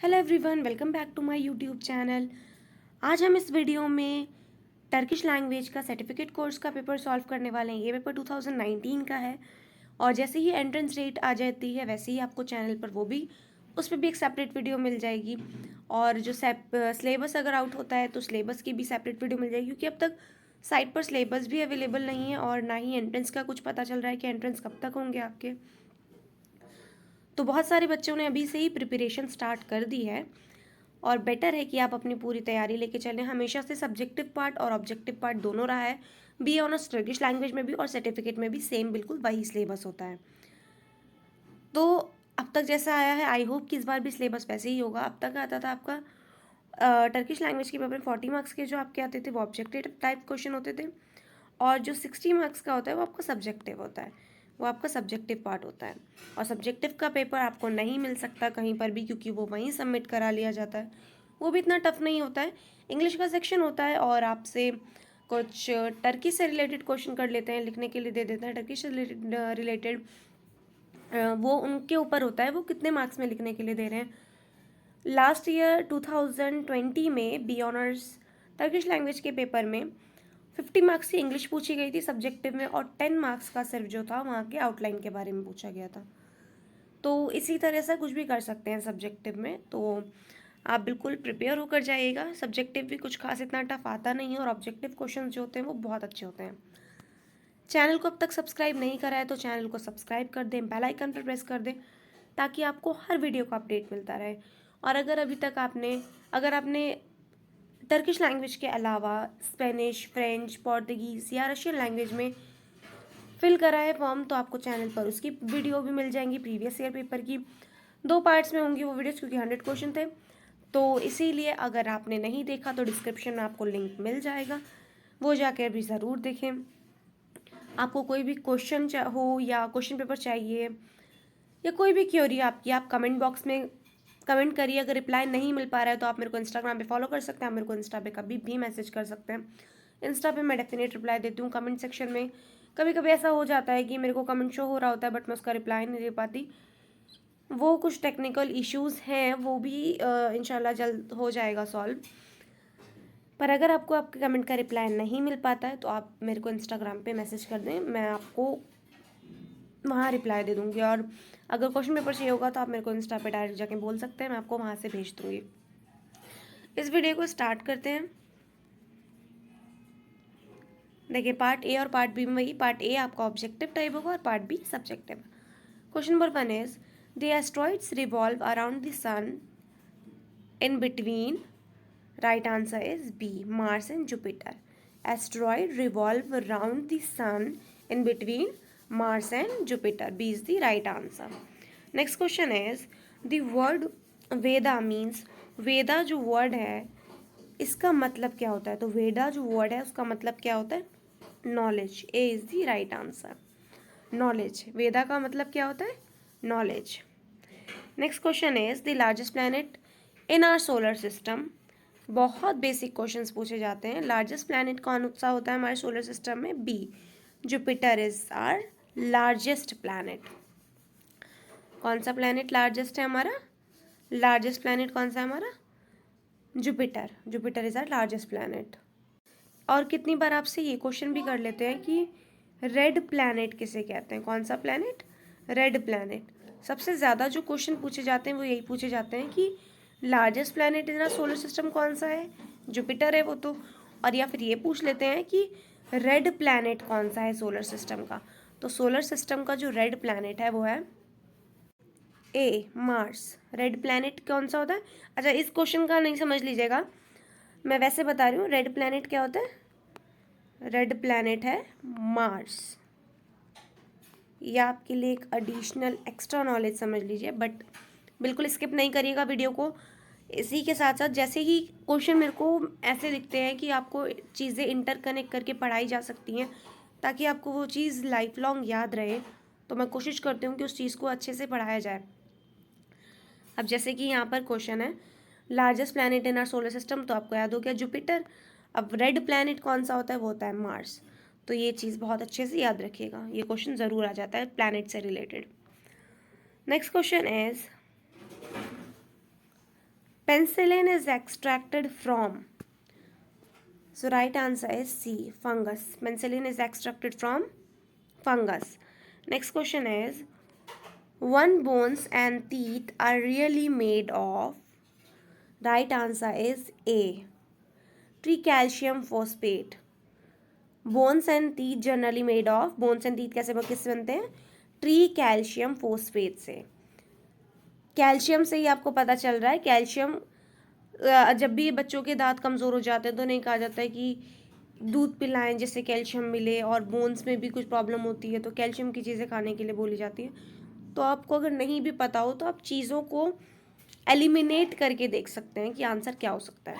Hello everyone, welcome back to my YouTube channel. आज हम इस वीडियो में टर्किश लैंग्वेज का सर्टिफिकेट कोर्स का पेपर सॉल्व करने वाले हैं। ये पेपर 2019 का है और जैसे ही एंट्रेंस डेट आ जाती है वैसे ही आपको चैनल पर उस पर भी एक सेपरेट वीडियो मिल जाएगी। और जो सिलेबस अगर आउट होता है तो सिलेबस की भी सेपरेट वीडियो मिल जाएगी, क्योंकि अब तक साइट पर सिलेबस भी अवेलेबल नहीं है और ना ही एंट्रेंस का कुछ पता चल रहा है कि एंट्रेंस कब तक होंगे आपके। तो बहुत सारे बच्चों ने अभी से ही प्रिपरेशन स्टार्ट कर दी है और बेटर है कि आप अपनी पूरी तैयारी लेके चलें। हमेशा से सब्जेक्टिव पार्ट और ऑब्जेक्टिव पार्ट दोनों रहा है, बी ऑनर्स टर्किश लैंग्वेज में भी और सर्टिफिकेट में भी सेम बिल्कुल वही सिलेबस होता है। तो अब तक जैसा आया है, आई होप कि इस बार भी सिलेबस वैसे ही होगा। अब तक आता था आपका टर्किश लैंग्वेज के पेपर में 40 मार्क्स के जो आपके आते थे वो ऑब्जेक्टिव टाइप क्वेश्चन होते थे, और जो 60 मार्क्स का होता है वो आपका सब्जेक्टिव होता है, वो आपका सब्जेक्टिव पार्ट होता है। और सब्जेक्टिव का पेपर आपको नहीं मिल सकता कहीं पर भी, क्योंकि वो वहीं सबमिट करा लिया जाता है। वो भी इतना टफ नहीं होता है। इंग्लिश का सेक्शन होता है और आपसे कुछ टर्की से रिलेटेड क्वेश्चन कर लेते हैं, लिखने के लिए दे देते हैं टर्की से रिलेटेड। वो उनके ऊपर होता है वो कितने मार्क्स में लिखने के लिए दे रहे हैं। लास्ट ईयर 2020 में बी ऑनर्स टर्किश लैंग्वेज के पेपर में 50 मार्क्स की इंग्लिश पूछी गई थी सब्जेक्टिव में, और 10 मार्क्स का सिर्फ जो था वहाँ के आउटलाइन के बारे में पूछा गया था। तो इसी तरह से कुछ भी कर सकते हैं सब्जेक्टिव में, तो आप बिल्कुल प्रिपेयर होकर जाइएगा। सब्जेक्टिव भी कुछ खास इतना टफ आता नहीं है और ऑब्जेक्टिव क्वेश्चन जो होते हैं वो बहुत अच्छे होते हैं। चैनल को अब तक सब्सक्राइब नहीं करा है तो चैनल को सब्सक्राइब कर दें, बेल आइकन पर प्रेस कर दें ताकि आपको हर वीडियो का अपडेट मिलता रहे। और अगर आपने टर्किश लैंग्वेज के अलावा स्पेनिश, फ्रेंच, पोर्तुगीज़ या रशियन लैंग्वेज में फिल करा है फॉर्म, तो आपको चैनल पर उसकी वीडियो भी मिल जाएंगी। प्रीवियस ईयर पेपर की 2 पार्ट्स में होंगी वो वीडियोस, क्योंकि 100 क्वेश्चन थे। तो इसीलिए अगर आपने नहीं देखा तो डिस्क्रिप्शन में आपको लिंक मिल जाएगा, वो जाकर भी ज़रूर देखें। आपको कोई भी क्वेश्चन हो या क्वेश्चन पेपर चाहिए या कोई भी क्वेरी आपकी, आप कमेंट बॉक्स में कमेंट करिए। अगर रिप्लाई नहीं मिल पा रहा है तो आप मेरे को इंस्टाग्राम पे फॉलो कर सकते हैं, आप मेरे को इंस्टा पे कभी भी मैसेज कर सकते हैं। इंस्टा पे मैं डेफिनेट रिप्लाई देती हूँ। कमेंट सेक्शन में कभी कभी ऐसा हो जाता है कि मेरे को कमेंट शो हो रहा होता है बट मैं उसका रिप्लाई नहीं दे पाती। वो कुछ टेक्निकल इश्यूज़ हैं, वो भी इंशाल्लाह जल्द हो जाएगा सॉल्व। पर अगर आपको आपके कमेंट का रिप्लाई नहीं मिल पाता है तो आप मेरे को इंस्टाग्राम पे मैसेज कर दें, मैं आपको वहाँ रिप्लाई दे दूँगी। और अगर क्वेश्चन पेपर चाहिए होगा तो आप मेरे को इंस्टा पे डायरेक्ट जाके बोल सकते हैं, मैं आपको वहाँ से भेज दूँगी। इस वीडियो को स्टार्ट करते हैं। देखिए, पार्ट ए और पार्ट बी में वही, पार्ट ए आपका ऑब्जेक्टिव टाइप होगा और part B subjective. Question number 1 is the asteroids revolve around the sun in between, right answer is B, Mars and Jupiter. Asteroid revolve around the sun in between Mars and Jupiter, B is the right answer. Next question is the word Veda means, Veda जो word है इसका मतलब क्या होता है। तो वेदा जो word है उसका मतलब क्या होता है, knowledge. A is the right answer, knowledge. Veda का मतलब क्या होता है, knowledge. Next question is the largest planet in our solar system. बहुत बेसिक क्वेश्चंस पूछे जाते हैं। लार्जेस्ट प्लैनेट कौन सा होता है हमारे सोलर सिस्टम में, B, Jupiter is our largest planet. कौन सा प्लैनेट लार्जेस्ट है हमारा, लार्जेस्ट प्लैनेट कौन सा है हमारा, Jupiter. Jupiter is our largest planet. और कितनी बार आपसे ये क्वेश्चन भी कर लेते हैं कि रेड प्लैनेट किसे कहते हैं। कौन सा प्लैनेट, रेड प्लैनेट। सबसे ज़्यादा जो क्वेश्चन पूछे जाते हैं वो यही पूछे जाते हैं कि लार्जेस्ट प्लैनेट इन सोलर सिस्टम कौन सा है, जुपिटर है वो तो। और या फिर ये पूछ लेते हैं कि रेड प्लैनेट कौन सा है सोलर सिस्टम का। तो सोलर सिस्टम का जो रेड प्लैनेट है वो है ए, मार्स। रेड प्लैनेट कौन सा होता है। अच्छा, इस क्वेश्चन का नहीं समझ लीजिएगा, मैं वैसे बता रही हूँ। रेड प्लैनेट क्या होता है, रेड प्लैनेट है मार्स। ये आपके लिए एक एडिशनल एक्स्ट्रा नॉलेज समझ लीजिए, बट बिल्कुल स्किप नहीं करिएगा वीडियो को। इसी के साथ साथ जैसे ही क्वेश्चन मेरे को ऐसे दिखते हैं कि आपको चीज़ें इंटरकनेक्ट करके पढ़ाई जा सकती हैं ताकि आपको वो चीज़ लाइफ लॉन्ग याद रहे, तो मैं कोशिश करती हूँ कि उस चीज़ को अच्छे से पढ़ाया जाए। अब जैसे कि यहाँ पर क्वेश्चन है largest planet in our solar system, तो आपको याद हो गया जुपिटर। अब रेड प्लैनेट कौन सा होता है, वो होता है मार्स। तो ये चीज़ बहुत अच्छे से याद रखिएगा, ये क्वेश्चन ज़रूर आ जाता है प्लैनेट से related. Next question is Penicillin is extracted from. So right answer is C, fungus. Penicillin is extracted from fungus. Next question is, one bones and teeth are really made of. Right answer is A, tricalcium phosphate. Bones and teeth generally made of, bones and teeth किससे बनते हैं? Tree calcium phosphate से. Calcium से ही आपको पता चल रहा है. कैल्शियम जब भी बच्चों के दांत कमज़ोर हो जाते हैं तो नहीं कहा जाता है कि दूध पिलाएं जिससे कैल्शियम मिले, और बोन्स में भी कुछ प्रॉब्लम होती है तो कैल्शियम की चीज़ें खाने के लिए बोली जाती है. तो आपको अगर नहीं भी पता हो तो आप चीज़ों को एलिमिनेट करके देख सकते हैं कि आंसर क्या हो सकता है.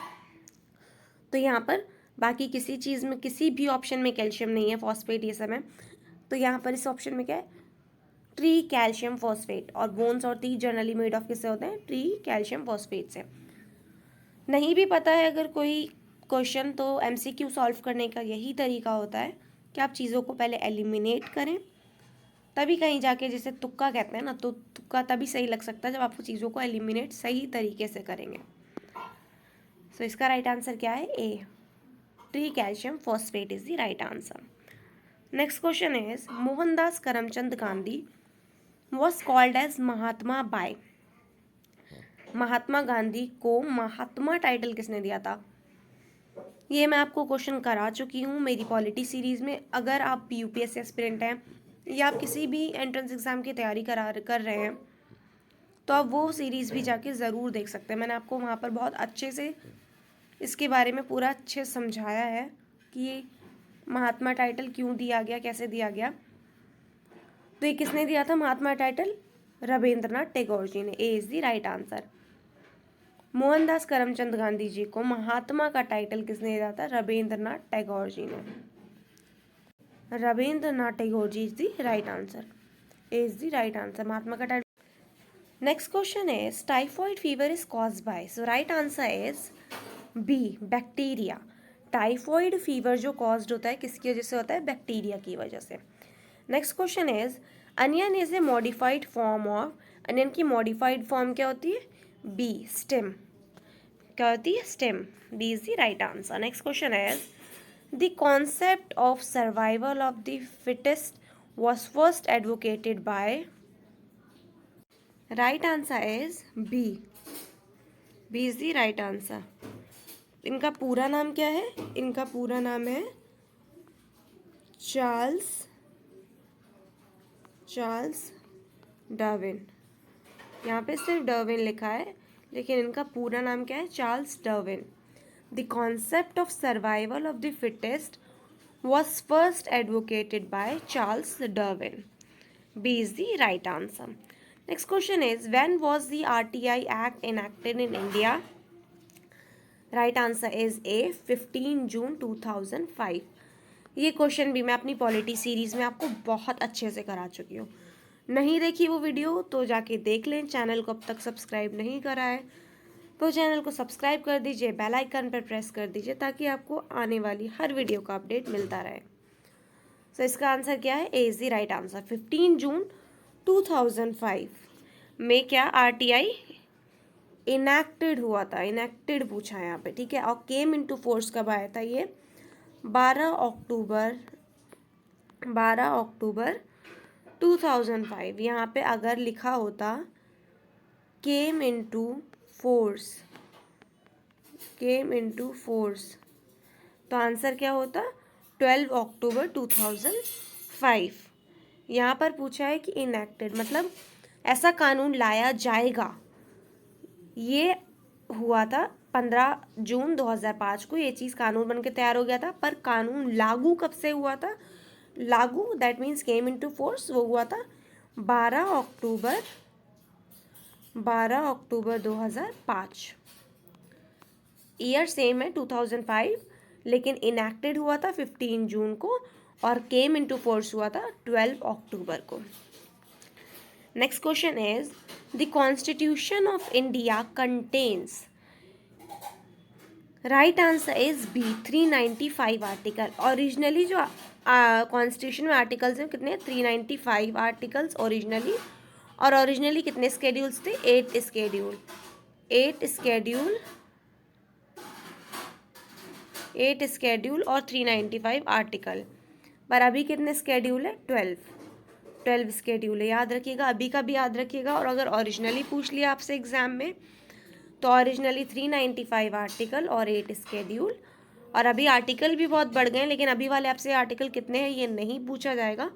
तो यहाँ पर बाकी किसी चीज़ में, किसी भी ऑप्शन में कैल्शियम नहीं है, फॉस्फेट ये सब है. तो यहाँ पर इस ऑप्शन में क्या है? Tree calcium phosphate. और बोन्स और टीथ जनरली मेड ऑफ किससे होते हैं? ट्री कैल्शियम फॉस्फेट से. नहीं भी पता है अगर कोई क्वेश्चन तो एमसीक्यू सॉल्व करने का यही तरीका होता है कि आप चीज़ों को पहले एलिमिनेट करें, तभी कहीं जाके, जिसे तुक्का कहते हैं ना, तो तुक्का तभी सही लग सकता है जब आपको चीज़ों को एलिमिनेट सही तरीके से करेंगे. सो इसका राइट आंसर क्या है? A, tricalcium phosphate is the right answer. Next question is, Mohandas Karamchand Gandhi was called as Mahatma by. Mahatma Gandhi को महात्मा टाइटल किसने दिया था? ये मैं आपको क्वेश्चन करा चुकी हूँ मेरी पॉलिटी सीरीज़ में. अगर आप यूपीएससी एस्पिरेंट हैं या आप किसी भी एंट्रेंस एग्ज़ाम की तैयारी कर रहे हैं तो आप वो सीरीज़ भी जाके ज़रूर देख सकते हैं. मैंने आपको वहाँ पर बहुत अच्छे से इसके बारे में पूरा अच्छे समझाया है कि ये महात्मा टाइटल क्यों दिया गया, कैसे दिया गया. तो ये किसने दिया था महात्मा टाइटल? रविंद्रनाथ टैगोर जी ने. A is the right answer. Mohandas Karamchand Gandhi ji को महात्मा का टाइटल किसने दिया था? रविंद्रनाथ टैगोर जी ने. Rabindranath Tagore ji is the right answer. A is the right answer. Mahatma का title. Next question is, typhoid fever is caused by. So right answer is B, bacteria. Typhoid fever जो caused होता है किसकी वजह से होता है? बैक्टीरिया की वजह से. Next question is, onion is a modified form of. Onion की मॉडिफाइड फॉर्म क्या होती है? B, stem. क्या होती है? Stem. B is the right answer. Next question is, the concept of survival of the fittest was first advocated by. Right answer is B. B is the right answer. इनका पूरा नाम क्या है? इनका पूरा नाम है चार्ल्स डार्विन. यहाँ पे सिर्फ डार्विन लिखा है लेकिन इनका पूरा नाम क्या है? Charles Darwin. The concept of survival of the fittest was first advocated by Charles Darwin. B is the right answer. Next question is, when was the RTI act enacted in India. Right answer is A, 15 June 2005. ये question भी मैं अपनी polity series में आपको बहुत अच्छे से करा चुकी हूँ. नहीं देखी वो वीडियो तो जाके देख लें. चैनल को अब तक सब्सक्राइब नहीं करा है तो चैनल को सब्सक्राइब कर दीजिए, बेल आइकन पर प्रेस कर दीजिए ताकि आपको आने वाली हर वीडियो का अपडेट मिलता रहे. सो इसका आंसर क्या है? ए is the right answer. 15 June 2005 में क्या RTI इनैक्टेड हुआ था. इनैक्टेड पूछा है यहाँ पे, ठीक है. और केम इनटू फोर्स कब आया था? ये 12 अक्टूबर 2005. यहाँ पे अगर लिखा होता केम इनटू फोर्स तो आंसर क्या होता? 12 अक्टूबर 2005. यहाँ पर पूछा है कि इनैक्टेड मतलब ऐसा कानून लाया जाएगा. ये हुआ था 15 जून 2005 को. ये चीज़ कानून बन के तैयार हो गया था, पर कानून लागू कब से हुआ था? लागू that means came into force वो हुआ था 12 अक्टूबर 2005. ईयर सेम है 2005 लेकिन इनैक्टेड हुआ था 15 जून को और केम इनटू फोर्स हुआ था 12 अक्टूबर को. Next question is, the constitution of India contains. Right answer is B, 395 article. Originally जो कॉन्स्टिट्यूशन में आर्टिकल्स हैं कितने? 395 आर्टिकल्स ओरिजिनली. और ओरिजिनली कितने स्केड्यूल्स थे? 8 स्केड्यूल. 8 स्केड्यूल और 395 आर्टिकल। पर अभी कितने स्केड्यूल है? 12 स्केड्यूल है, याद रखिएगा, अभी का भी याद रखिएगा। और अगर ओरिजिनली पूछ लिया आपसे एग्जाम में तो ओरिजिनली 395 आर्टिकल और 8 स्केड्यूल। और अभी आर्टिकल भी बहुत बढ़ गए हैं, लेकिन अभी वाले आपसे आर्टिकल कितने हैं ये नहीं पूछा जाएगा,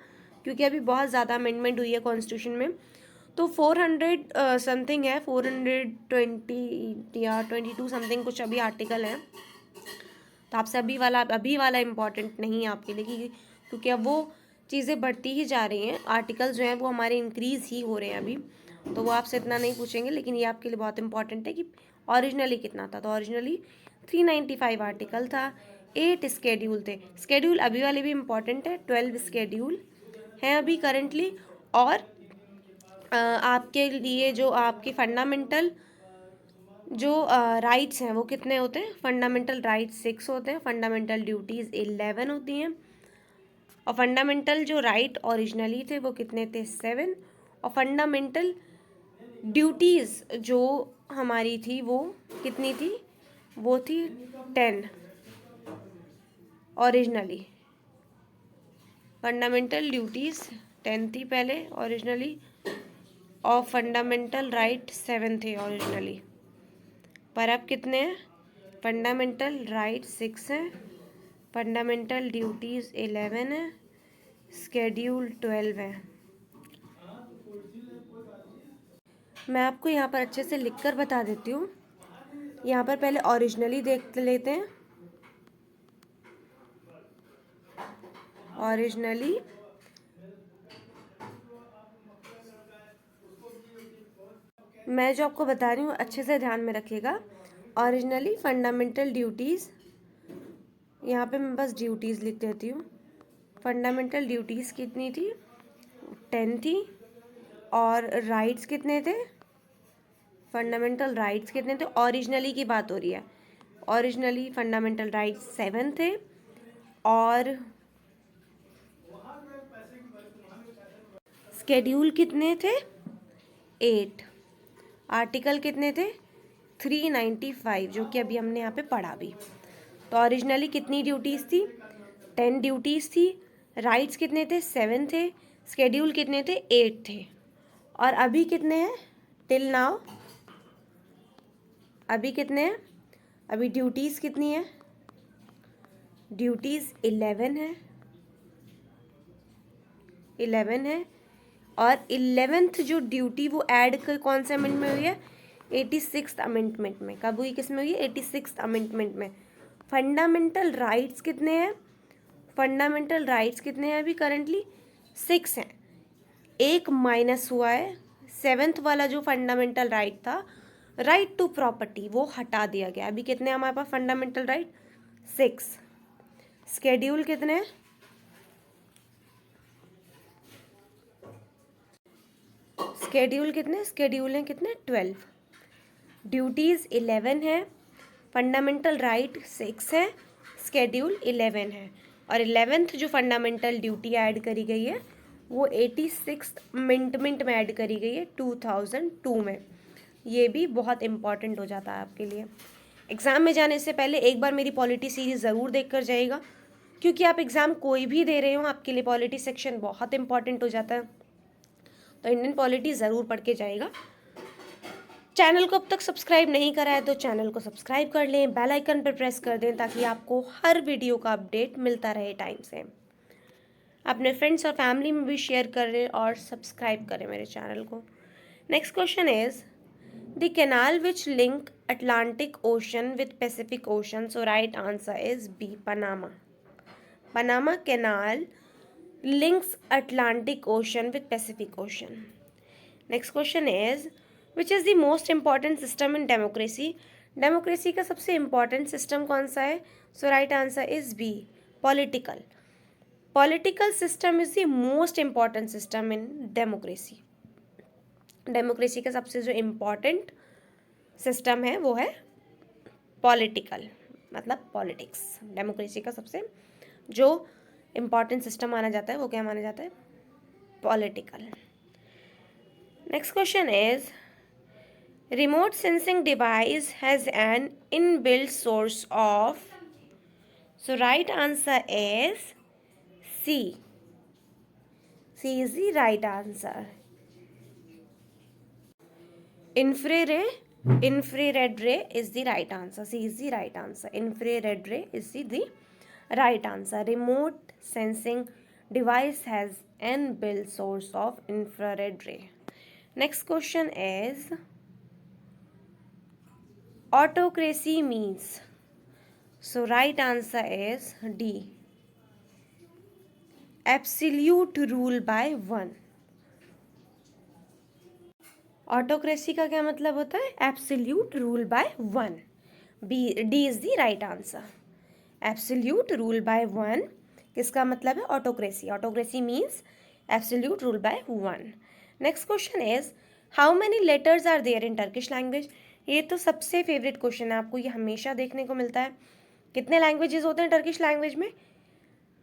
क्योंकि अभी बहुत ज़्यादा अमेंडमेंट हुई है कॉन्स्टिट्यूशन में। तो 400 समथिंग है, 420 या 22 समथिंग कुछ अभी आर्टिकल है। तो आपसे अभी वाला इम्पॉर्टेंट नहीं है आपके लिए, क्योंकि अब वो चीज़ें बढ़ती ही जा रही हैं, आर्टिकल जो हैं वो हमारे इंक्रीज़ ही हो रहे हैं अभी, तो वो आपसे इतना नहीं पूछेंगे। लेकिन ये आपके लिए बहुत इंपॉर्टेंट है कि ओरिजिनली कितना था। तो ओरिजिनली 395 आर्टिकल था, 8 स्केड्यूल थे। स्केड्यूल अभी वाले भी इम्पॉर्टेंट है, 12 स्केड्यूल हैं अभी करंटली। और आपके लिए जो आपकी फंडामेंटल जो राइट्स हैं वो कितने होते हैं? फंडामेंटल राइट्स 6 होते हैं, फंडामेंटल ड्यूटीज़ 11 होती हैं। और फंडामेंटल जो राइट ओरिजिनली थे वो कितने थे? 7। और फंडामेंटल ड्यूटीज़ जो हमारी थी वो कितनी थी? वो थी 10 ओरिजिनली। फंडामेंटल ड्यूटीज़ 10 थी पहले ओरिजिनली, और फंडामेंटल राइट 7 थे ओरिजिनली। पर अब कितने हैं? फंडामेंटल राइट 6 हैं, फंडामेंटल ड्यूटीज़ 11 है, स्केड्यूल 12 है। मैं आपको यहाँ पर अच्छे से लिखकर बता देती हूँ। यहाँ पर पहले ओरिजिनली देख लेते हैं। ओरिजिनली मैं जो आपको बता रही हूँ अच्छे से ध्यान में रखिएगा। ओरिजिनली फंडामेंटल ड्यूटीज़, यहाँ पे मैं बस ड्यूटीज़ लिख देती हूँ। फंडामेंटल ड्यूटीज़ कितनी थी? 10 थी। और राइट्स कितने थे? फंडामेंटल राइट्स कितने थे? ओरिजिनली की बात हो रही है। ओरिजिनली फंडामेंटल राइट्स 7 थे। और स्केड्यूल कितने थे? 8। आर्टिकल कितने थे? 395, जो कि अभी हमने यहाँ पे पढ़ा भी। तो ओरिजिनली कितनी ड्यूटीज़ थी? 10 ड्यूटीज़ थी। राइट्स कितने थे? 7 थे। स्केड्यूल कितने थे? 8 थे। और अभी कितने हैं टिल नाउ? अभी कितने हैं? अभी ड्यूटीज़ कितनी है? ड्यूटीज़ 11 है, 11 है। और 11th जो ड्यूटी वो ऐड कौन से अमेंडमेंट में हुई है? 86th अमेंडमेंट में। कब हुई? किस में हुई है? 86th अमेंडमेंट में। फंडामेंटल राइट्स कितने हैं? फंडामेंटल राइट्स कितने हैं अभी करंटली? 6 हैं। एक माइनस हुआ है, 7th वाला जो फंडामेंटल राइट था, राइट टू प्रॉपर्टी, वो हटा दिया गया। अभी कितने हमारे पास फंडामेंटल राइट? 6। स्केड्यूल कितने हैं? स्केड्यूल कितने? स्केड्यूल हैं कितने? 12। ड्यूटीज़ 11 है, फंडामेंटल राइट 6 है, स्केड्यूल 11 है। और 11th जो फंडामेंटल ड्यूटी ऐड करी गई है वो 86th अमेंडमेंट में ऐड करी गई है 2002 में। ये भी बहुत इंपॉर्टेंट हो जाता है आपके लिए। एग्ज़ाम में जाने से पहले एक बार मेरी पॉलिटी सीरीज़ ज़रूर देख कर जाइएगा, क्योंकि आप एग्ज़ाम कोई भी दे रहे हो आपके लिए पॉलिटी सेक्शन बहुत इंपॉर्टेंट हो जाता है। तो इंडियन पॉलिटी ज़रूर पढ़ के जाएगा। चैनल को अब तक सब्सक्राइब नहीं करा है तो चैनल को सब्सक्राइब कर लें, बेल आइकन पर प्रेस कर दें, ताकि आपको हर वीडियो का अपडेट मिलता रहे टाइम से। अपने फ्रेंड्स और फैमिली में भी शेयर करें और सब्सक्राइब करें मेरे चैनल को। Next question is the canal which link Atlantic Ocean with Pacific Ocean. So right answer is B, Panama. Panama canal links Atlantic Ocean with Pacific Ocean. Next question is which is the most important system in democracy? Democracy का सबसे important system कौन सा है? So right answer is B, political. Political system is the most important system in democracy. Democracy का सबसे जो important system है वो है पॉलिटिकल, मतलब पॉलिटिक्स। डेमोक्रेसी का सबसे जो इम्पॉर्टेंट सिस्टम माना जाता है वो क्या माना जाता है? Political. Next question is Remote sensing device has an inbuilt source of. So right answer is C. C is the right answer. Infrared ray is the right answer. C is the right answer. Infrared ray is the right answer. Remote sensing device has an built source of infrared ray. Next question is autocracy means. So right answer is D. Absolute rule by one. Autocracy का क्या मतलब होता है? Absolute rule by one. D is the right answer. Absolute rule by one किसका मतलब है? Autocracy. Autocracy means absolute rule by one. Next question is how many letters are there in Turkish language. ये तो सबसे favourite question है, आपको ये हमेशा देखने को मिलता है. कितने लैंग्वेजेस होते हैं टर्किश लैंग्वेज में?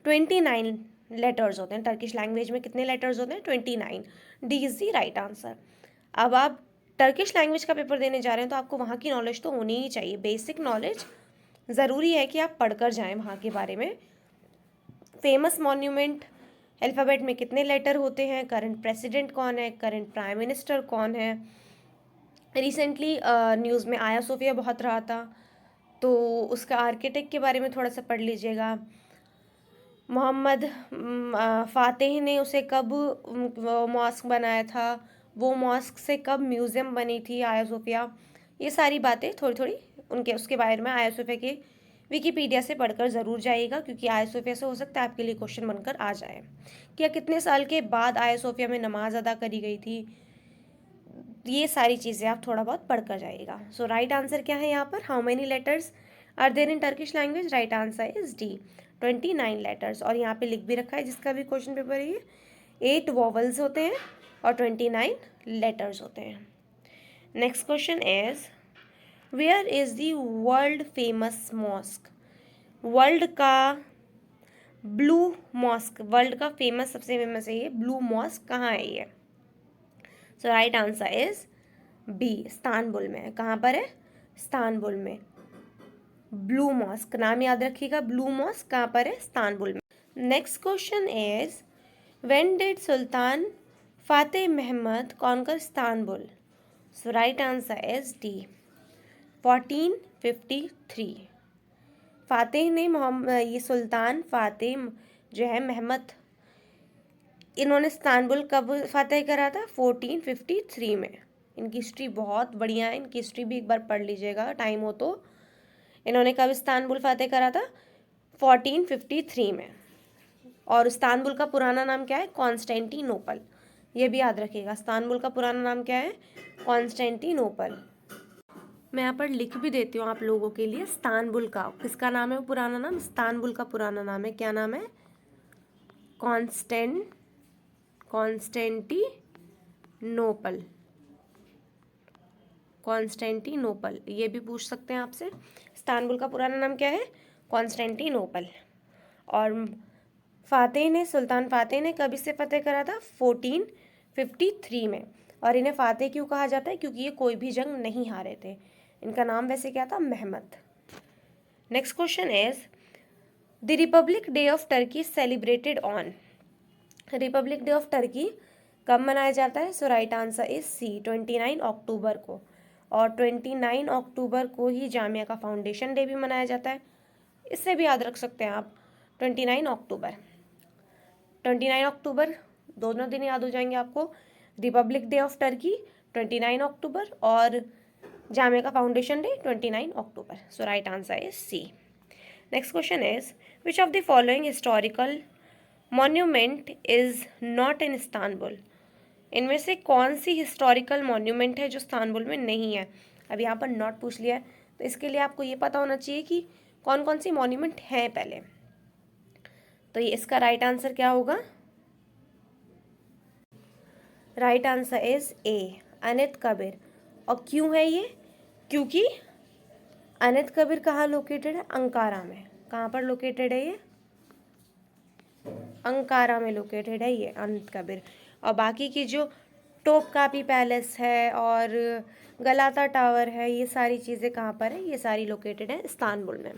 29 लेटर्स होते हैं. टर्किश लैंग्वेज में कितने लेटर्स होते हैं? 29. D is the right answer. अब आप टर्किश लैंग्वेज का पेपर देने जा रहे हैं तो आपको वहाँ की नॉलेज तो होनी ही चाहिए. बेसिक नॉलेज ज़रूरी है कि आप पढ़कर जाएं वहाँ के बारे में. फेमस मॉन्यूमेंट अल्फ़ाबेट में कितने लेटर होते हैं, करंट प्रेसिडेंट कौन है, करंट प्राइम मिनिस्टर कौन है. रिसेंटली न्यूज़ में आया सोफिया बहुत रहा था, तो उसका आर्किटेक्ट के बारे में थोड़ा सा पढ़ लीजिएगा. मोहम्मद फ़ातेह ने उसे कब मॉस्क बनाया था, वो मॉस्क से कब म्यूज़ियम बनी थी आया सोफिया. ये सारी बातें थोड़ी थोड़ी उसके बारे में आया सोफिया के विकीपीडिया से पढ़कर ज़रूर जाइएगा, क्योंकि आया सोफिया से हो सकता है आपके लिए क्वेश्चन बनकर आ जाए. क्या कितने साल के बाद आया सोफिया में नमाज अदा करी गई थी, ये सारी चीज़ें आप थोड़ा बहुत पढ़कर जाइएगा. सो राइट आंसर क्या है यहाँ पर? How many letters are there in Turkish language. Right answer is D, 29 letters. और यहाँ पे लिख भी रखा है जिसका भी क्वेश्चन पेपर है, 8 वॉवल्स होते हैं और 29 लेटर्स होते हैं. Next question is where is the world famous mosque. World का ब्लू मॉस्क, वर्ल्ड का फेमस सबसे फेमस है ये ब्लू मॉस्क, कहाँ है ये? So right answer is B, Istanbul में. कहाँ पर है? इस्तांबुल में. ब्लू मॉस्क नाम याद रखिएगा. ब्लू मॉस्क कहाँ पर है? इस्तांबुल में. Next question is when did sultan Fatih Mehmed conquer Istanbul. So right answer is D, 1453. Fatih ने ये सुल्तान फातेह जो है महमद, इन्होंने इस्तांबुल कब फतेह करा था? 1453 में. इनकी हिस्ट्री बहुत बढ़िया है, इनकी हिस्ट्री भी एक बार पढ़ लीजिएगा टाइम हो तो. इन्होंने कब इस्तांबुल फतेह करा था? 1453 में. और इस्तांबुल का पुराना नाम क्या है? कॉन्स्टेंटिनोपल. ये भी याद रखिएगा, इस्तांबुल का पुराना नाम क्या है? कॉन्स्टेंटिनोपल. मैं यहाँ पर लिख भी देती हूँ आप लोगों के लिए. इस्तांबुल का किसका नाम है? वो पुराना नाम इस्तांबुल का पुराना नाम है. क्या नाम है? कॉन्स्टेंटिनोपल. कॉन्स्टेंटिनोपल, ये भी पूछ सकते हैं आपसे. इस्तांबुल का पुराना नाम क्या है? कॉन्स्टेंटिनोपल. और फातेह ने, सुल्तान फातेह ने कब इसे फतेह करा था? 1453 में. और इन्हें फातेह क्यों कहा जाता है? क्योंकि ये कोई भी जंग नहीं हारे थे. इनका नाम वैसे क्या था? Mehmed. Next question is the republic day of Turkey celebrated on. Republic day of Turkey कब मनाया जाता है? So right answer is C, 29 अक्टूबर को. और 29 अक्टूबर को ही जामिया का फाउंडेशन डे भी मनाया जाता है. इससे भी याद रख सकते हैं आप 29 अक्टूबर. 29 अक्टूबर दोनों दिन याद हो जाएंगे आपको. रिपब्लिक डे ऑफ टर्की 29 अक्टूबर और जामिया का फाउंडेशन डे 29 अक्टूबर. So right answer is C. Next question is which of the following historical monument is not in Istanbul. इनमें से कौन सी हिस्टोरिकल मॉन्यूमेंट है जो इस्तांबुल में नहीं है? अब यहाँ पर नॉट पूछ लिया है, तो इसके लिए आपको ये पता होना चाहिए कि कौन कौन सी मॉन्यूमेंट हैं पहले. तो ये इसका राइट आंसर क्या होगा? राइट आंसर इज ए, अनित कबीर. और क्यों है ये? क्योंकि अनित कबीर कहाँ लोकेटेड है? अंकारा में. कहाँ पर लोकेटेड है ये? अंकारा में लोकेटेड है ये अनित कबीर. और बाकी की जो टोपकापी पैलेस है और गलाता टावर है, ये सारी चीज़ें कहाँ पर है? ये सारी लोकेटेड है इस्तांबुल में।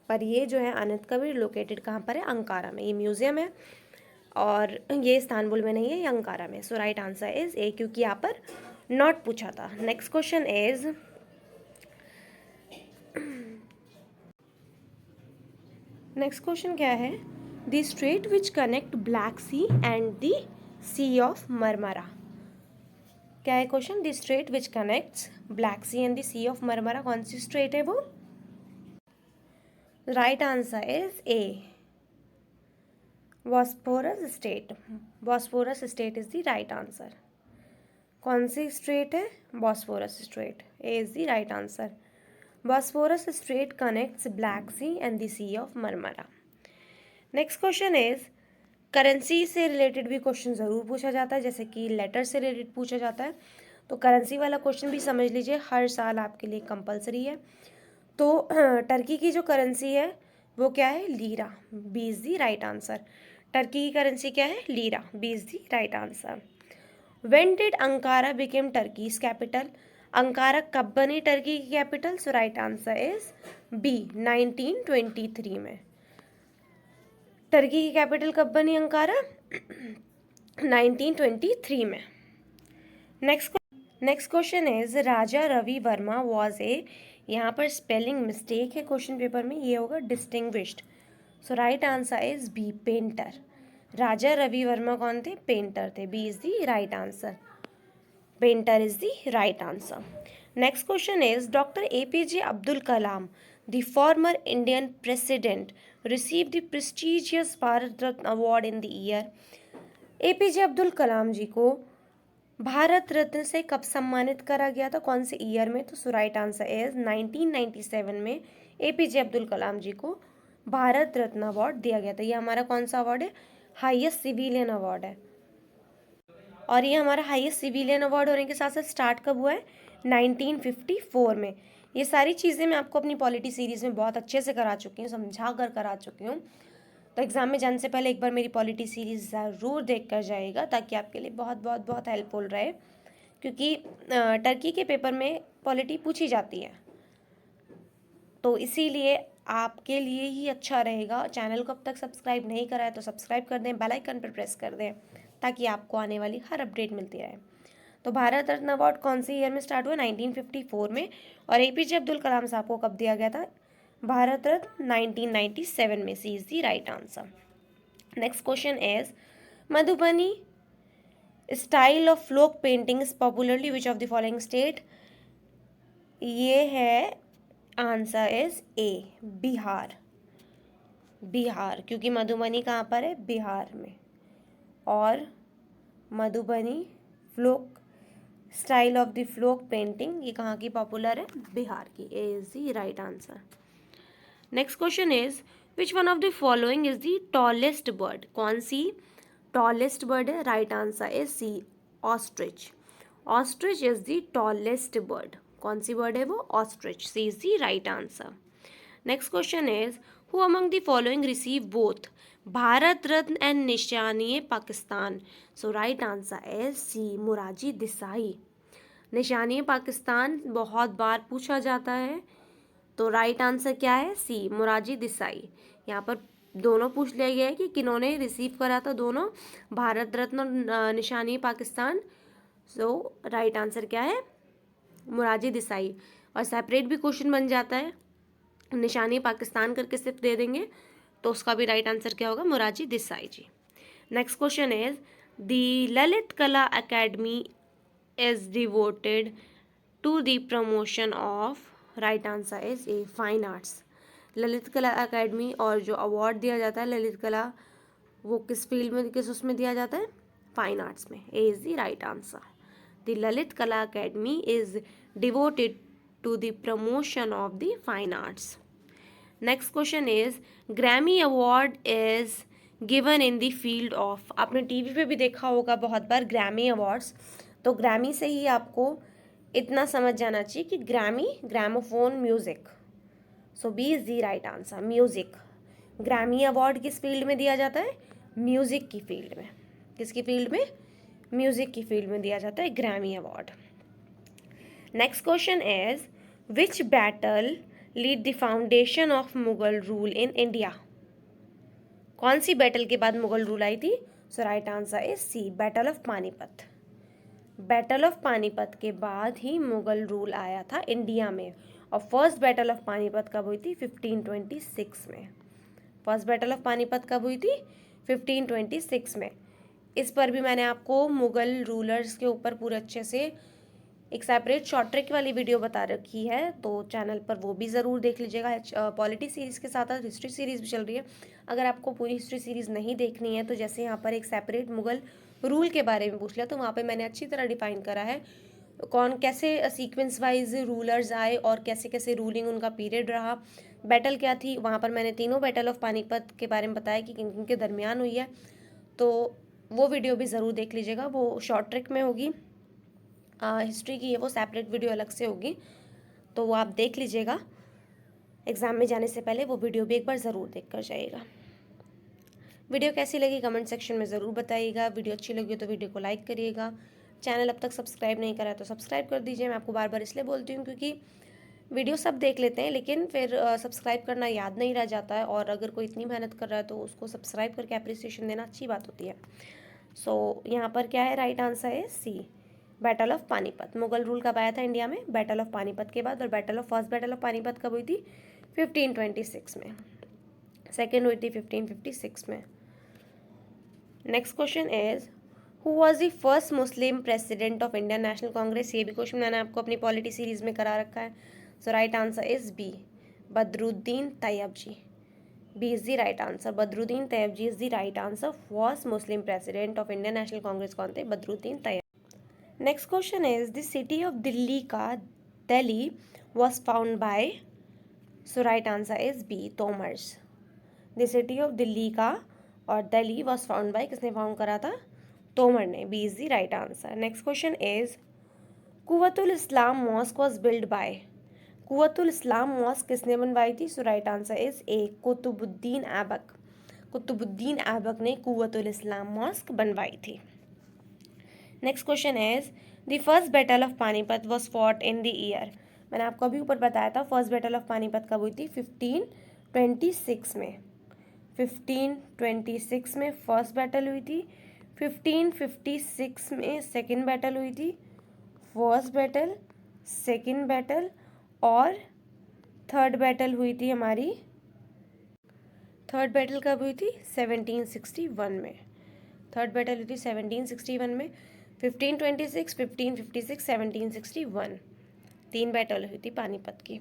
पर ये जो है अनंत कबीर लोकेटेड कहाँ पर है? अंकारा में। ये म्यूजियम है और ये इस्तांबुल में नहीं है, ये अंकारा में। So right answer is A, क्योंकि यहाँ पर नॉट पूछा था। Next question is, next question क्या है? The strait which connect Black Sea and the Sea of Marmara. क्या है question? The strait which connects Black Sea and the Sea of Marmara, कौन सी स्ट्रेट है वो? Right answer is A, Bosphorus strait. Bosphorus strait is the right answer. कौन सी strait है? Bosphorus straight. A is the right answer. Bosphorus strait connects Black Sea and the Sea of Marmara. Next question is, currency से related भी question ज़रूर पूछा जाता है, जैसे कि लेटर से रिलेटेड पूछा जाता है, तो करेंसी वाला क्वेश्चन भी समझ लीजिए, हर साल आपके लिए कंपलसरी है। तो टर्की की जो करेंसी है वो क्या है? Lira. B is the right answer. Turkey की करेंसी क्या है? Lira. B is the right answer. When did Ankara became Turkey's capital? Ankara कब बनी टर्की की capital? So right answer is B, 1923 में। टर्की की कैपिटल कब बनी अंकारा? 1923 में। Next question is, Raja Ravi Varma was a, यहाँ पर स्पेलिंग मिस्टेक है क्वेश्चन पेपर में, ये होगा distinguished. So right answer is B, painter. Raja Ravi Varma कौन थे? पेंटर थे। B is the right answer. Painter is the right answer. Next question is, doctor APJ Abdul Kalam, the former Indian president, receive the prestigious Bharat Ratna award in the year. APJ Abdul Kalam जी को भारत रत्न से कब सम्मानित करा गया था? कौन से ईयर में? तो सो राइट आंसर इज 1997 में APJ अब्दुल कलाम जी को भारत रत्न अवार्ड दिया गया था। ये हमारा कौन सा अवार्ड है? हाईएस्ट सिविलियन अवार्ड है। और ये हमारा हाईएस्ट सिविलियन अवार्ड होने के साथ साथ स्टार्ट कब हुआ है? 1954 में। ये सारी चीज़ें मैं आपको अपनी पॉलिटी सीरीज़ में बहुत अच्छे से करा चुकी हूँ, समझा कर करा चुकी हूँ। तो एग्ज़ाम में जाने से पहले एक बार मेरी पॉलिटी सीरीज़ ज़रूर देख कर जाइएगा, ताकि आपके लिए बहुत बहुत बहुत हेल्पफुल रहे, क्योंकि टर्की के पेपर में पॉलिटी पूछी जाती है, तो इसीलिए आपके लिए ही अच्छा रहेगा। चैनल को अब तक सब्सक्राइब नहीं करा है तो सब्सक्राइब कर दें, बेल आइकन पर प्रेस कर दें, ताकि आपको आने वाली हर अपडेट मिलती रहे। तो भारत रत्न अवार्ड कौन से ईयर में स्टार्ट हुआ? 1954 में। और APJ अब्दुल कलाम साहब को कब दिया गया था? भारत रत्न 1997 में। C is the right answer. Next question is, Madhubani style of folk painting is popularly which of the following state? ये है answer is A, Bihar. Bihar, क्योंकि मधुबनी कहाँ पर है? बिहार में। और Madhubani folk style of the folk painting ये कहाँ की पॉपुलर है? बिहार की। A is the right answer. Next question is, which one of the following is the tallest bird? कौन सी टॉलेस्ट बर्ड है? Right answer is C, ostrich. Ostrich is the tallest bird. कौन सी बर्ड है वो? Ostrich. C is the right answer. Next question is, who among the following receive both Bharat Ratna and Nishan-e Pakistan? So right answer is C, Morarji Desai. Nishan-e Pakistan बहुत बार पूछा जाता है, तो right answer क्या है? सी, मोरारजी देसाई। यहाँ पर दोनों पूछ लिया गया है कि किन्होंने रिसीव करा था दोनों, भारत रत्न और निशानी पाकिस्तान। सो राइट आंसर क्या है? मोरारजी देसाई। और सेपरेट भी क्वेश्चन बन जाता है, निशानी पाकिस्तान करके सिर्फ दे देंगे, तो उसका भी राइट आंसर क्या होगा? Morarji Desai ji. Next question is, the Lalit Kala academy is devoted to the promotion of? Right answer is A, fine arts. Lalit Kala academy और जो अवार्ड दिया जाता है ललित कला, वो किस फील्ड में, किस उसमें दिया जाता है? फाइन आर्ट्स में। A is the right answer. The Lalit Kala academy is devoted to the promotion of the fine arts. Next question is, Grammy award is given in the field of? आपने टीवी पे भी देखा होगा बहुत बार ग्रैमी अवार्ड्स, तो Grammy से ही आपको इतना समझ जाना चाहिए कि Grammy, gramophone music. So B is the right answer, music. Grammy award किस फील्ड में दिया जाता है? म्यूजिक की फील्ड में। किसकी फील्ड में? म्यूजिक की फील्ड में दिया जाता है Grammy award. Next question is which battle lead the foundation of Mughal rule in India? कौन सी बैटल के बाद मुगल रूल आई थी? So right answer is C, battle of Panipat. Battle of Panipat के बाद ही मुगल रूल आया था इंडिया में। और फर्स्ट बैटल ऑफ पानीपत कब हुई थी? 1526 में। फर्स्ट बैटल ऑफ पानीपत कब हुई थी? 1526 में। इस पर भी मैंने आपको मुगल रूलर्स के ऊपर पूरे अच्छे से एक सेपरेट शॉर्ट ट्रिक वाली वीडियो बता रखी है, तो चैनल पर वो भी ज़रूर देख लीजिएगा। पॉलिटी सीरीज़ के साथ साथ हिस्ट्री सीरीज़ भी चल रही है। अगर आपको पूरी हिस्ट्री सीरीज़ नहीं देखनी है तो जैसे यहाँ पर एक सेपरेट मुगल रूल के बारे में पूछ लिया, तो वहाँ पे मैंने अच्छी तरह डिफाइन करा है कौन कैसे सीक्वेंस वाइज रूलर्स आए और कैसे कैसे रूलिंग उनका पीरियड रहा, बैटल क्या थी। वहाँ पर मैंने तीनों बैटल ऑफ पानीपत के बारे में बताया कि किन किन के दरमियान हुई है, तो वो वीडियो भी ज़रूर देख लीजिएगा। वो शॉर्ट ट्रिक में होगी, हिस्ट्री की है वो सेपरेट वीडियो अलग से होगी, तो वो आप देख लीजिएगा। एग्ज़ाम में जाने से पहले वो वीडियो भी एक बार ज़रूर देख कर जाइएगा। वीडियो कैसी लगी कमेंट सेक्शन में ज़रूर बताइएगा। वीडियो अच्छी लगी तो वीडियो को लाइक करिएगा। चैनल अब तक सब्सक्राइब नहीं करा तो सब्सक्राइब कर दीजिए। मैं आपको बार बार इसलिए बोलती हूँ क्योंकि वीडियो सब देख लेते हैं लेकिन फिर सब्सक्राइब करना याद नहीं रह जाता है, और अगर कोई इतनी मेहनत कर रहा है तो उसको सब्सक्राइब करके अप्रिसिएशन देना अच्छी बात होती है। सो यहाँ पर क्या है? राइट आंसर है C, battle of Panipat. Mughal rule कब आया था इंडिया में? बैटल ऑफ पानीपत के बाद। और फर्स्ट बैटल ऑफ पानीपत कब हुई थी? 1526 में। सेकेंड हुई थी 1556 में। Next question is who was the first Muslim president of Indian National Congress? ये भी क्वेश्चन मैंने आपको अपनी पॉलिटी सीरीज में करा रखा है। So right answer is B, Badruddin Tyabji. B is the right answer. Badruddin Tyabji is the right answer. First Muslim president of Indian National Congress कौन थे? Badruddin Tyab. Next question is the city of Delhi का Delhi was found by? So right answer is B, Tomars. The city of Delhi का और Delhi was found by, किसने found करा था? तोमर ने। B is the right answer. Next question is Quwwat-ul Islam mosque was build by? Quwwat-ul Islam mosque किसने बनवाई थी? So right answer is A, Qutubuddin Aibak. Qutubuddin Aibak ने कुव्वतुल इस्लाम मॉस्क बनवाई थी। Next question is the first battle of Panipat was fought in the year? मैंने आपको अभी ऊपर बताया था फर्स्ट बैटल ऑफ पानीपत कब हुई थी? 1526 में। 1526 में फर्स्ट बैटल हुई थी। 1556 में सेकेंड बैटल हुई थी। फर्स्ट बैटल, सेकेंड बैटल और थर्ड बैटल हुई थी हमारी। थर्ड बैटल कब हुई थी? 1761 में। थर्ड बैटल हुई थी 1761 में। 1526, 1556, 1761, तीन बैटल हुई थी पानीपत की।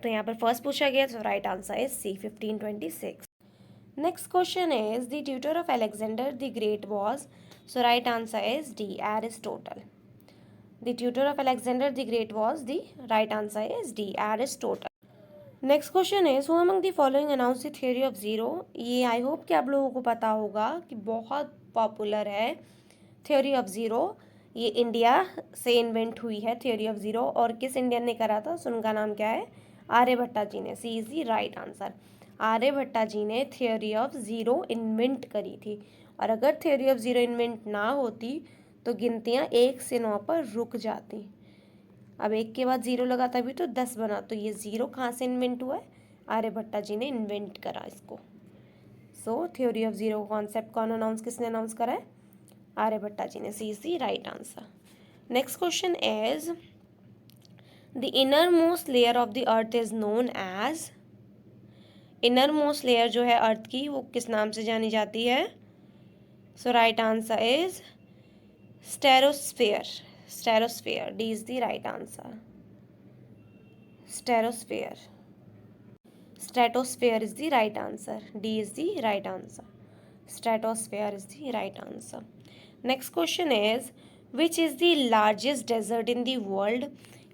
तो यहाँ पर फर्स्ट पूछा गया, तो right answer is C, 1526। Next question is the tutor of Alexander the Great was? So right answer is D, Aristotle. The tutor of Alexander the Great was? The right answer is D, Aristotle. Next question is who among the following announce the theory of zero? ये I hope कि आप लोगों को पता होगा कि बहुत popular है थ्योरी ऑफ जीरो। ये इंडिया से इन्वेंट हुई है थ्योरी ऑफ जीरो, और किस इंडियन ने करा था? सो उनका नाम क्या है? आर्यभट्टा जी ने। C is the right answer. Aryabhatta ji ने थ्योरी ऑफ जीरो इन्वेंट करी थी, और अगर थ्योरी ऑफ जीरो इन्वेंट ना होती तो गिनतियाँ 1 से 9 पर रुक जाती। अब 1 के बाद 0 लगा तभी तो 10 बना, तो ये 0 कहाँ से इन्वेंट हुआ है? आर्यभट्टा जी ने इन्वेंट करा इसको। सो थ्योरी ऑफ जीरो कॉन्सेप्ट कौन अनाउंस, किसने अनाउंस करा है? आर्यभट्टा जी ने। C is the right answer. Next question is the inner most layer of the earth is known as? Inner most layer जो है अर्थ की वो किस नाम से जानी जाती है? So right answer is stratosphere. Stratosphere, D is the right answer. Stratosphere, stratosphere is the right answer. D is the right answer. Stratosphere is the right answer. Next question is which is the largest desert in the world?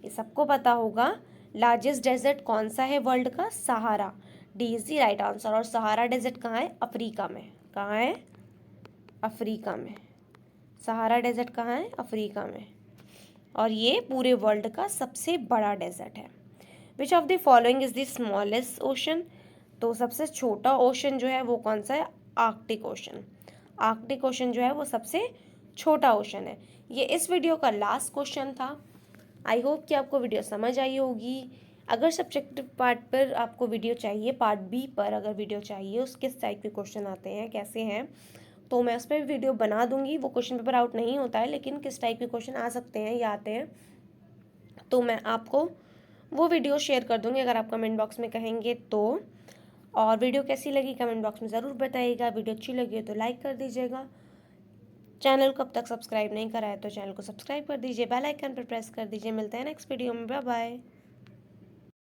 ये सबको पता होगा। Largest desert कौन सा है world का? Sahara. D is the right answer. और Sahara desert कहाँ है? अफ्रीका में। कहाँ है? अफ्रीका में। सहारा डेजर्ट कहाँ है? अफ्रीका में। और ये पूरे वर्ल्ड का सबसे बड़ा डेजर्ट है। विच of the following is the smallest ocean? तो सबसे छोटा ओशन जो है वो कौन सा है? Arctic ocean. आर्कटिक ओशन जो है वो सबसे छोटा ओशन है। ये इस वीडियो का लास्ट क्वेश्चन था। आई होप कि आपको वीडियो समझ आई होगी। अगर सब्जेक्टिव पार्ट पर आपको वीडियो चाहिए, पार्ट बी पर अगर वीडियो चाहिए, उस किस टाइप के क्वेश्चन आते हैं, कैसे हैं, तो मैं उस पर वीडियो बना दूंगी। वो क्वेश्चन पेपर आउट नहीं होता है, लेकिन किस टाइप के क्वेश्चन आ सकते हैं या आते हैं, तो मैं आपको वो वीडियो शेयर कर दूंगी अगर आप कमेंट बॉक्स में कहेंगे तो। और वीडियो कैसी लगी कमेंट बॉक्स में ज़रूर बताइएगा। वीडियो अच्छी लगी हो तो लाइक कर दीजिएगा। चैनल को अब तक सब्सक्राइब नहीं करा है तो चैनल को सब्सक्राइब कर दीजिए, बेल आइकन पर प्रेस कर दीजिए। मिलते हैं नेक्स्ट वीडियो में, बाय बाय।